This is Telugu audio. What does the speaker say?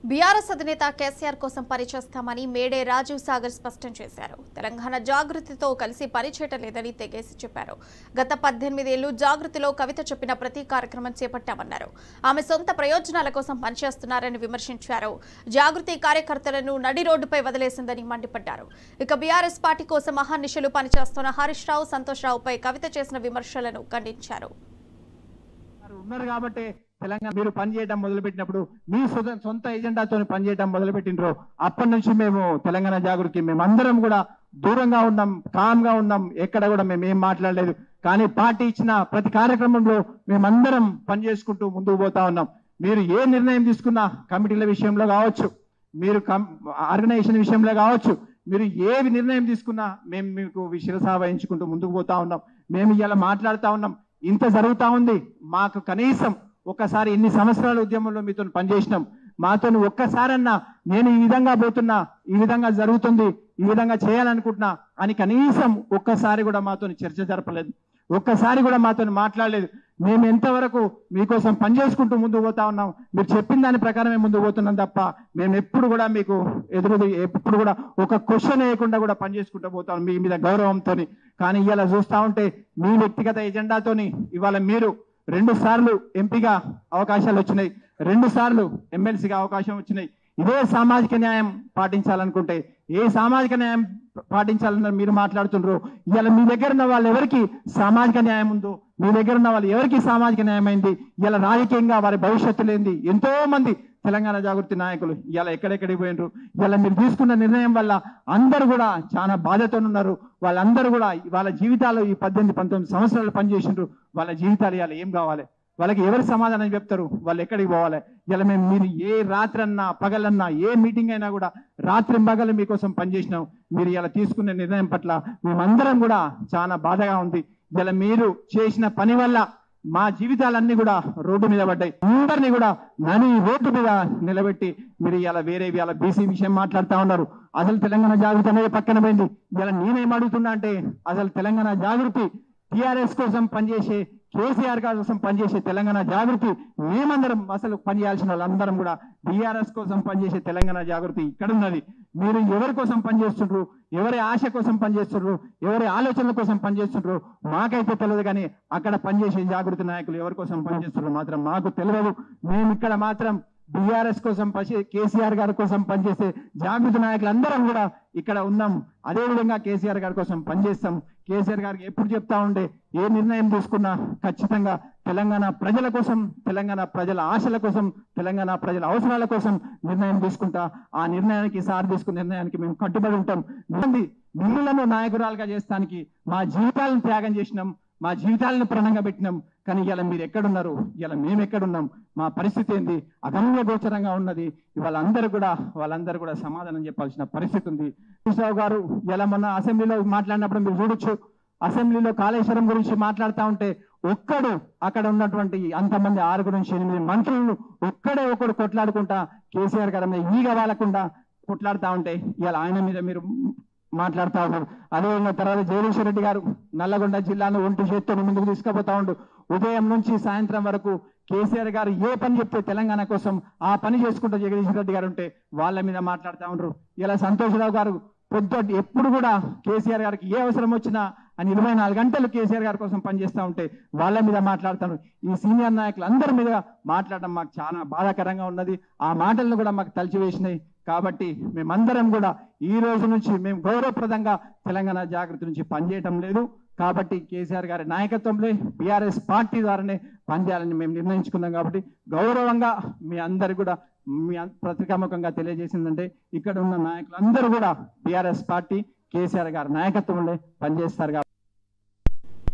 బీఆర్ఎస్ అధినేత కేసీఆర్ కోసం పనిచేస్తామని మేడే రాజీవ్ సాగర్ స్పష్టం చేశారు. తెలంగాణ జాగృతితో కలిసి పనిచేయటం లేదని తెగేసి చెప్పారు. గత 18 ఏళ్లు జాగృతిలో కవిత చెప్పిన ప్రతి కార్యక్రమం చేపట్టామన్నారు. ఆమె సొంత ప్రయోజనాల కోసం పనిచేస్తున్నారని విమర్శించారు. జాగృతి కార్యకర్తలను నడి రోడ్డుపై వదిలేసిందని మండిపడ్డారు. ఇక బీఆర్ఎస్ పార్టీ కోసం మహానిశలు పనిచేస్తున్న హరీష్ రావు, సంతోష్ రావుపై కవిత చేసిన విమర్శలను ఖండించారు. తెలంగాణ మీరు పనిచేయడం మొదలుపెట్టినప్పుడు మీ సొంత ఎజెండాతో పనిచేయడం మొదలుపెట్టినరు. అప్పటి నుంచి మేము తెలంగాణ జాగృతికి మేమందరం కూడా దూరంగా ఉన్నాం, కామ్గా ఉన్నాం. ఎక్కడ కూడా మేము ఏం మాట్లాడలేదు. కానీ పార్టీ ఇచ్చిన ప్రతి కార్యక్రమంలో మేమందరం పనిచేసుకుంటూ ముందుకు పోతా ఉన్నాం. మీరు ఏ నిర్ణయం తీసుకున్నా కమిటీల విషయంలో కావచ్చు, మీరు ఆర్గనైజేషన్ విషయంలో కావచ్చు, మీరు ఏ నిర్ణయం తీసుకున్నా మేము మీకు శిరసా వహించుకుంటూ ముందుకు పోతా ఉన్నాం. మేము ఇలా మాట్లాడుతూ ఉన్నాం. ఇంత జరుగుతూ ఉంది. మాకు కనీసం ఒక్కసారి ఇన్ని సంవత్సరాల ఉద్యమంలో మీతో పనిచేసినాం, మాతో ఒక్కసారన్నా నేను ఈ విధంగా పోతున్నా, ఈ విధంగా జరుగుతుంది, ఈ విధంగా చేయాలనుకుంటున్నా అని కనీసం ఒక్కసారి కూడా మాతో చర్చ జరపలేదు. ఒక్కసారి కూడా మాతో మాట్లాడలేదు. మేము ఎంతవరకు మీకోసం పనిచేసుకుంటూ ముందుకు పోతా ఉన్నాం. మీరు చెప్పిన దాని ప్రకారమే ముందుకు పోతున్నాం తప్ప మేము ఎప్పుడు కూడా మీకు ఎప్పుడు కూడా ఒక క్వశ్చన్ వేయకుండా కూడా పనిచేసుకుంటూ పోతాం మీ మీద గౌరవంతో. కానీ ఇవాళ చూస్తూ ఉంటే మీ వ్యక్తిగత ఎజెండాతోని ఇవాళ మీరు 2 సార్లు ఎంపీగా అవకాశాలు వచ్చినాయి, 2 సార్లు ఎమ్మెల్సీగా అవకాశం వచ్చినాయి. ఇదే సామాజిక న్యాయం పాటించాలనుకుంటే ఏ సామాజిక న్యాయం పాటించాలని మీరు మాట్లాడుతున్నారు. ఇవాళ మీ దగ్గర ఉన్న వాళ్ళు ఎవరికి సామాజిక న్యాయం ఉందో, మీ దగ్గర ఉన్న వాళ్ళు ఎవరికి సామాజిక న్యాయం అయింది, ఇలా రాజకీయంగా వారి భవిష్యత్తు లేనిది ఎంతో మంది తెలంగాణ జాగృతి నాయకులు ఇలా ఎక్కడెక్కడికి పోయినరు. ఇలా మీరు తీసుకున్న నిర్ణయం వల్ల అందరూ కూడా చాలా బాధతో ఉన్నారు. వాళ్ళందరూ కూడా వాళ్ళ జీవితాలు ఈ 18-19 సంవత్సరాలు పనిచేసిండ్రు. వాళ్ళ జీవితాలు ఇలా ఏం కావాలి, వాళ్ళకి ఎవరు సమాధానం చెప్తారు, వాళ్ళు ఎక్కడికి పోవాలి? ఇలా మేము మీరు ఏ రాత్రన్నా పగలన్నా ఏ మీటింగ్ అయినా కూడా రాత్రి పగలు మీకోసం పనిచేసినాం. మీరు ఇలా తీసుకునే నిర్ణయం పట్ల మేమందరం కూడా చాలా బాధగా ఉంది. ఇలా మీరు చేసిన పని వల్ల మా జీవితాలన్నీ కూడా రోడ్డు మీద పడ్డాయి. అందరినీ కూడా నని రోడ్డు మీద నిలబెట్టి మీరు ఇలా వేరే ఇలా బీసీ విషయం మాట్లాడుతూ ఉన్నారు. అసలు తెలంగాణ జాగృతి అనేది పక్కన పోయింది. ఇలా నేనేం అడుగుతున్నా అంటే అసలు తెలంగాణ జాగృతి టీఆర్ఎస్ కోసం పనిచేసే, కేసీఆర్ కోసం పనిచేసే తెలంగాణ జాగృతి మేమందరం అసలు పనిచేయాల్సిన వాళ్ళందరం కూడా బీఆర్ఎస్ కోసం పనిచేసే తెలంగాణ జాగృతి ఇక్కడ ఉన్నది. మీరు ఎవరి కోసం పనిచేస్తుండ్రు, ఎవరి ఆశ కోసం పనిచేస్తుండ్రు, ఎవరి ఆలోచనల కోసం పనిచేస్తుండ్రు మాకైతే తెలియదు. కానీ అక్కడ పనిచేసే జాగృతి నాయకులు ఎవరి కోసం పనిచేస్తుండ్రు మాత్రం మాకు తెలియదు. మేము ఇక్కడ మాత్రం బీఆర్ఎస్ కోసం కేసీఆర్ గారి కోసం పనిచేసే జాగృతి నాయకులు అందరం కూడా ఇక్కడ ఉన్నాం. అదేవిధంగా కేసీఆర్ గారి కోసం పనిచేస్తాం. కేసీఆర్ గారికి ఎప్పుడు చెప్తా ఉండే ఏ నిర్ణయం తీసుకున్నా ఖచ్చితంగా తెలంగాణ ప్రజల కోసం, తెలంగాణ ప్రజల ఆశల కోసం, తెలంగాణ ప్రజల అవసరాల కోసం నిర్ణయం తీసుకుంటా. ఆ నిర్ణయానికి సార్ తీసుకున్న నిర్ణయానికి మేము కట్టుబడి ఉంటాం. మిమ్మల్ని నాయకురాలుగా చేస్తానికి మా జీవితాలను త్యాగం చేసినాం, మా జీవితాలను ప్రాణంగా పెట్టినాం. కానీ ఇలా మీరు ఎక్కడున్నారు, ఇలా మేము ఎక్కడున్నాం, మా పరిస్థితి ఏంది అగమ్య గోచరంగా ఉన్నది. వాళ్ళందరూ కూడా సమాధానం చెప్పాల్సిన పరిస్థితి ఉంది. రావు గారు ఇలా మొన్న అసెంబ్లీలో మాట్లాడినప్పుడు మీరు చూడొచ్చు. అసెంబ్లీలో కాళేశ్వరం గురించి మాట్లాడుతూ ఉంటే ఒక్కడు అక్కడ ఉన్నటువంటి అంతమంది 6-8 మంత్రులను ఒకడు కొట్లాడుకుంటా కేసీఆర్ గారి మీద ఈగ వాలకుండా కొట్లాడుతూ ఉంటే ఇలా ఆయన మీద మీరు మాట్లాడుతూ ఉన్నారు. అదేవిధంగా తర్వాత జగదీశ్వర్ రెడ్డి గారు నల్లగొండ జిల్లాను ఒంటి చేత్తో ముందుకు తీసుకుపోతా ఉండు. ఉదయం నుంచి సాయంత్రం వరకు కేసీఆర్ గారు ఏ పని చెప్తే తెలంగాణ కోసం ఆ పని చేసుకుంటూ జగదీశ్వర్ రెడ్డి గారు ఉంటే వాళ్ళ మీద మాట్లాడుతూ ఉండరు. ఇలా సంతోష్ రావు గారు ఎప్పుడు కూడా కేసీఆర్ గారికి ఏ అవసరం వచ్చినా అని 24 గంటలు కేసీఆర్ గారి కోసం పనిచేస్తూ ఉంటే వాళ్ళ మీద మాట్లాడుతాను. ఈ సీనియర్ నాయకులు అందరి మీద మాట్లాడడం మాకు చాలా బాధాకరంగా ఉన్నది. ఆ మాటలను కూడా మాకు తలిచివేసినాయి. కాబట్టి మేమందరం కూడా ఈ రోజు నుంచి మేము గౌరవప్రదంగా తెలంగాణ జాగృతి నుంచి పనిచేయటం లేదు. కాబట్టి కేసీఆర్ గారి నాయకత్వంలో బీఆర్ఎస్ పార్టీ ద్వారానే పనిచేయాలని మేము నిర్ణయించుకున్నాం. కాబట్టి గౌరవంగా మీ అందరు కూడా మీ పత్రికాముఖంగా తెలియజేసిందంటే ఇక్కడ ఉన్న నాయకులందరూ కూడా బీఆర్ఎస్ పార్టీ కేసీఆర్ గారి నాయకత్వంలో పనిచేస్తారు.